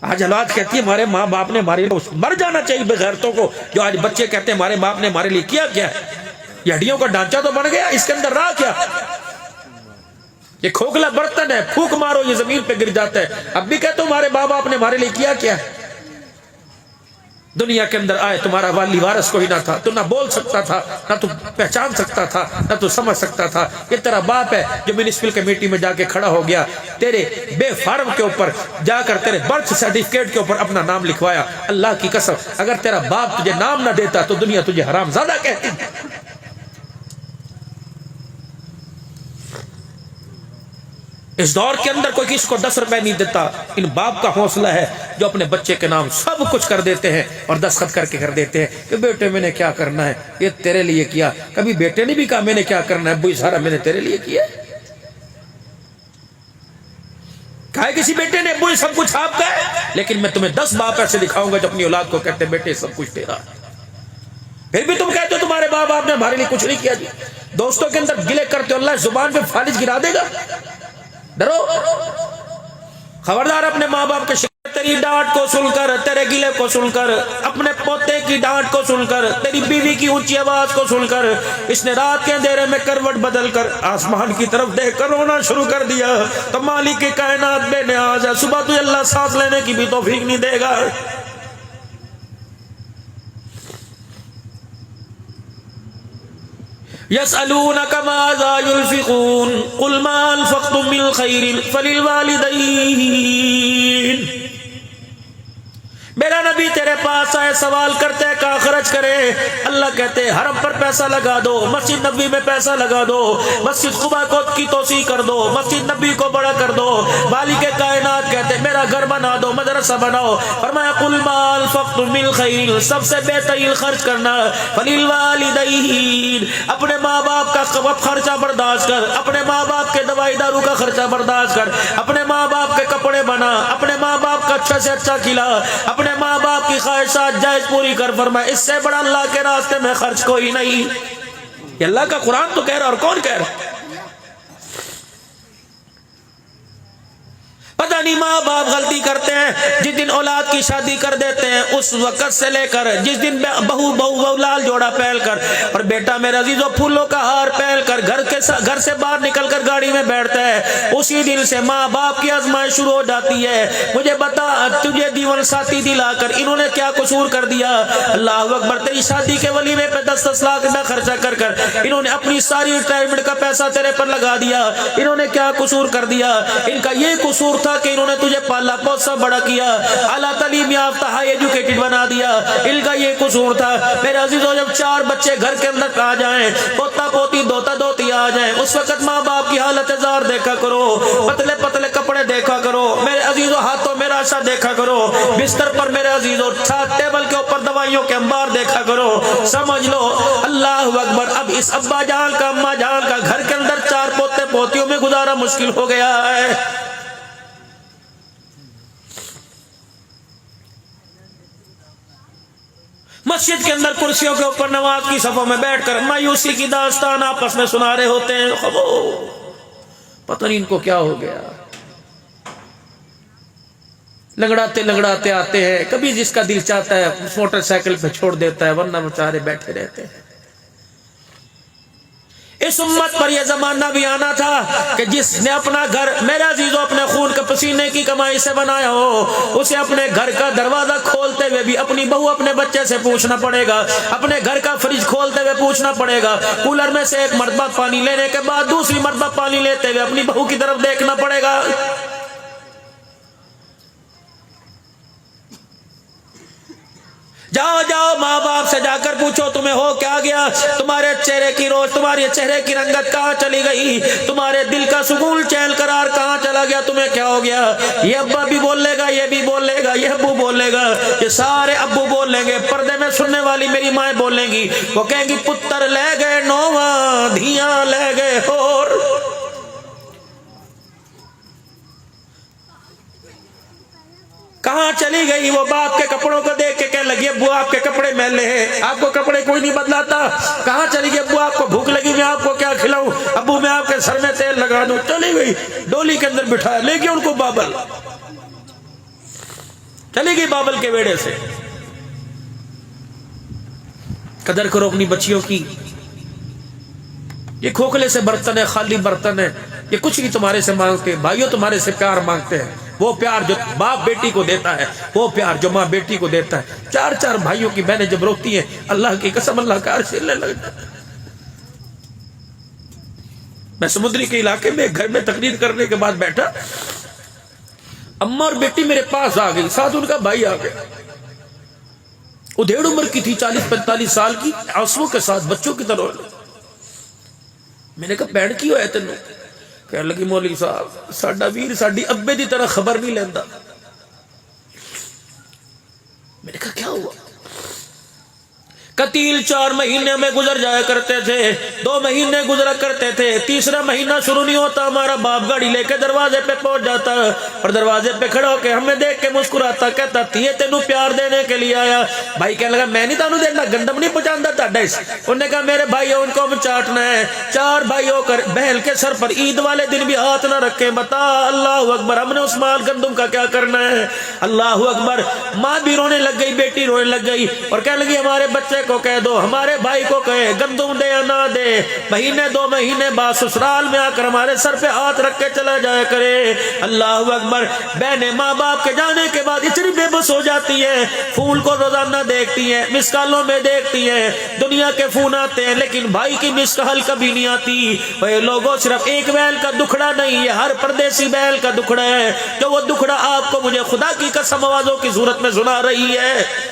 आज औलाद कहती है हमारे माँ बाप ने हमारे लिए, मर जाना चाहिए बेगैरतों को जो आज बच्चे कहते हैं हमारे बाप ने हमारे लिए किया क्या है। ये हड्डियों का ढांचा तो बन गया, इसके अंदर रहा क्या। ये खोखला बर्तन है, फूंक मारो ये जमीन पे गिर जाता है। अब भी कहते हो हमारे बाप बाप ने हमारे लिए किया क्या है। दुनिया के अंदर आए तुम्हारा वाली वारस कोई ना था, तू ना बोल सकता था, ना तू पहचान सकता था, ना तू समझ सकता था। ये तेरा बाप है जो म्युनिसिपल कमेटी में जाके खड़ा हो गया, तेरे बेफार्म के ऊपर जाकर तेरे बर्थ सर्टिफिकेट के ऊपर अपना नाम लिखवाया। अल्लाह की कसम अगर तेरा बाप तुझे नाम ना देता तो दुनिया तुझे हरामजादा कहती। इस दौर के अंदर कोई किसी को 10 रुपए नहीं देता। इन बाप का हौसला है जो अपने बच्चे के नाम सब कुछ कर देते हैं और दस्तखत करके कर देते हैं कि बेटे मैंने क्या करना है, ये तेरे लिए किया। कभी बेटे ने भी कहा मैंने क्या करना है, बुई सारा मैंने तेरे लिए किया। कहा किसी बेटे ने बुई सब कुछ आपका है, लेकिन मैं तुम्हें 10 बाप ऐसे दिखाऊंगा जो अपनी औलाद को कहते बेटे सब कुछ तेरा। फिर भी तुम कहते हो तुम्हारे बाप आपने हमारे लिए कुछ नहीं किया। जी दोस्तों के अंदर गिले करते हो, अल्लाह जुबान पे फालिज गिरा देगा। डरो, खबरदार अपने माँ बाप के तेरी डांट को सुनकर, तेरे गिले को सुनकर, अपने पोते की डांट को सुनकर, तेरी बीवी की ऊंची आवाज को सुनकर, इसने रात के अंधेरे में करवट बदल कर आसमान की तरफ देख कर रोना शुरू कर दिया। तो मालिक की कायनात बेनियाज़ है, सुबह तुझे अल्लाह सांस लेने की भी तौफीक नहीं देगा। यसअलूनका माज़ा युनफ़िक़ून क़ुल मा अनफ़क़्तुम मिन ख़ैरिन फ़लिलवालिदैन। मेरा नबी तेरे पास आए सवाल करते हैं कहाँ खर्च करे। अल्लाह कहते हैं हरम पर पैसा लगा दो, मस्जिद नबी में पैसा लगा दो, मस्जिद कुबा को की तोसी कर दो, मस्जिद नबी को बड़ा कर दो। मालिक के कायनात कहते मेरा घर बना दो, मदरसा बनाओ। फरमाया कुल मा अनफ़क़्तुम मिन ख़ैरिन, सबसे बेहतरीन खर्च करना फलिल वालिदैन, अपने माँ बाप का खर्चा बर्दाश्त कर, अपने माँ बाप के दवाई दारू का खर्चा बर्दाश्त कर, अपने माँ बाप के कपड़े बना, अपने माँ बाप का अच्छा से अच्छा खिला, अपने माँ बाप की ख्वाहिशात जायज पूरी कर। फरमाया इससे बड़ा अल्लाह के रास्ते में खर्च कोई नहीं। ये अल्लाह का कुरान तो कह रहा और कौन कह रहा। पता नहीं माँ बाप गलती करते हैं, जिस दिन औलाद की शादी कर देते हैं उस वक्त से लेकर जिस दिन बहू लाल जोड़ा पहन कर और बेटा मेरा अजीजों फूलों का हार पहन कर घर से बाहर निकल कर गाड़ी में बैठता है, उसी दिन से माँ बाप की आजमाइश शुरू हो जाती है। मुझे बता तुझे जीवन साथी दिलाकर इन्होंने क्या कसूर कर दिया। अल्लाह अकबर, तेरी शादी के वलीमे पे 10-10 लाख रुपया खर्चा कर कर इन्होंने अपनी सारी रिटायरमेंट का पैसा तेरे पर लगा दिया। इन्होंने क्या कसूर कर दिया। इनका ये कसूर था कि इन्होंने तुझे पाला पोसा बड़ा किया, आला तालीम याफ्ता हाई एजुकेटेड बना दिया। इनका ये कसूर था। मेरे अजीजों जब 4 बच्चे घर के अंदर आ जाएं, पोता पोती दोता दोती आ जाएं, उस वक्त माँ बाप की हालत जार देखा करो, पतले पतले कपड़े देखा करो मेरे अजीजों, हाथों में राशा देखा करो, बिस्तर पर मेरे अजीजों टेबल के ऊपर दवाइयों के अंबार देखा करो। समझ लो अल्लाह अकबर, अब इस अब्बा जान का अम्मा जान का घर के अंदर 4 पोते पोतियों में गुजारा मुश्किल हो गया है। मस्जिद के अंदर कुर्सियों के ऊपर नमाज की सफों में बैठकर मायूसी की दास्तान आपस में सुना रहे होते हैं। पता नहीं इनको क्या हो गया, लंगड़ाते लंगड़ाते आते हैं। कभी जिसका दिल चाहता है मोटरसाइकिल पे छोड़ देता है, वरना बेचारे बैठे रहते हैं। इस उम्मत पर यह जमाना भी आना था कि जिसने अपना घर मेरा अजीजों अपने खून के पसीने की कमाई से बनाया हो, उसे अपने घर का दरवाजा खोलते हुए भी अपनी बहू अपने बच्चे से पूछना पड़ेगा, अपने घर का फ्रिज खोलते हुए पूछना पड़ेगा, कूलर में से एक मरतबा पानी लेने के बाद दूसरी मरतबा पानी लेते हुए अपनी बहू की तरफ देखना पड़ेगा। जाओ जाओ माँ बाप से जाकर पूछो तुम्हें हो क्या गया, तुम्हारे चेहरे की रोज, तुम्हारे चेहरे की रंगत कहाँ चली गई, तुम्हारे दिल का सुकून चैन करार कहाँ चला गया, तुम्हें क्या हो गया। ये अब्बा भी बोलेगा, ये भी बोलेगा, ये अब्बू बोलेगा, ये सारे अब्बू बोलेंगे। पर्दे में सुनने वाली मेरी माएँ बोलेंगी, वो कहेंगी पुत्र ले गए नोवा, धिया ले गए और। कहाँ चली गई वो बाप के कपड़ों को देख के कहने लगी अब्बू आपके कपड़े मैले हैं, आपको कपड़े कोई नहीं बदलाता। कहाँ चली गई अब्बू आपको भूख लगी, मैं आपको क्या खिलाऊं, अब्बू मैं आपके सर में तेल लगा दूं। चली गई, डोली के अंदर बिठाया, ले गया उनको बाबल। चली गई बाबल के वेड़े से। कदर करो अपनी बच्चियों की। ये खोखले से बर्तन है, खाली बर्तन है, ये कुछ नहीं तुम्हारे से मांगते। भाइयों तुम्हारे से प्यार मांगते हैं, वो प्यार जो बाप बेटी को देता है, वो प्यार जो माँ बेटी को देता है। चार चार भाइयों की बहनें जब रोती हैं, अल्लाह की कसम अल्लाह का अर्श हिलने लगता है। मैं समुद्री के इलाके में घर में तकरीर करने के बाद बैठा, अम्मा और बेटी मेरे पास आ गई, साथ उनका भाई आ गया। वो डेढ़ उम्र की थी, 40-45 साल की, आंसुओं के साथ बच्चों की तरह। मैंने कहा भैन की होया तेनों? कहने लगी मौलवी साहब साडा वीर साडी अब्बे की तरह खबर नहीं लेंदा। मैंने कहा क्या हुआ? कतील 4 महीने में गुजर जाया करते थे, 2 महीने गुजरा करते थे, तीसरा महीना शुरू नहीं होता हमारा बाप गाड़ी लेके दरवाजे पे पहुंच जाता और दरवाजे पे खड़ा होके हमें देख के मुस्कुराता, कहता थी तेनू प्यार देने के लिए आया। भाई कहने लगा मैं नहीं तानू देना, गंदम नहीं पहुंचाता ताडा इस। उन्होंने कहा मेरे भाइयों उनको हम चाटना है। 4 भाई होकर बहन के सर पर ईद वाले दिन भी हाथ ना रखे। बता अल्लाह अकबर, हमने उस माल गंदम का क्या करना है? अल्लाह अकबर। माँ भी रोने लग गई, बेटी रोने लग गई और कहने लगी हमारे बच्चे को कह दो, हमारे भाई को कहे गंदम दे या ना दे, महीने 2 महीने बाद ससुराल में आकर हमारे सर पे हाथ रख के चला जाया करे। अल्लाह अकबर। बहने माँ बाप के जाने के बाद इतनी बेबस हो जाती है, फूल को रोजाना देखती है, मिसकालों में देखती है, दुनिया के फोन आते हैं लेकिन भाई की मिसकाल कभी नहीं आती। भाई लोगों सिर्फ एक बैल का दुखड़ा नहीं है, हर परदेसी बैल का दुखड़ा है, जो वो दुखड़ा आपको मुझे खुदा की कसम आवाजों की सूरत में सुना रही है।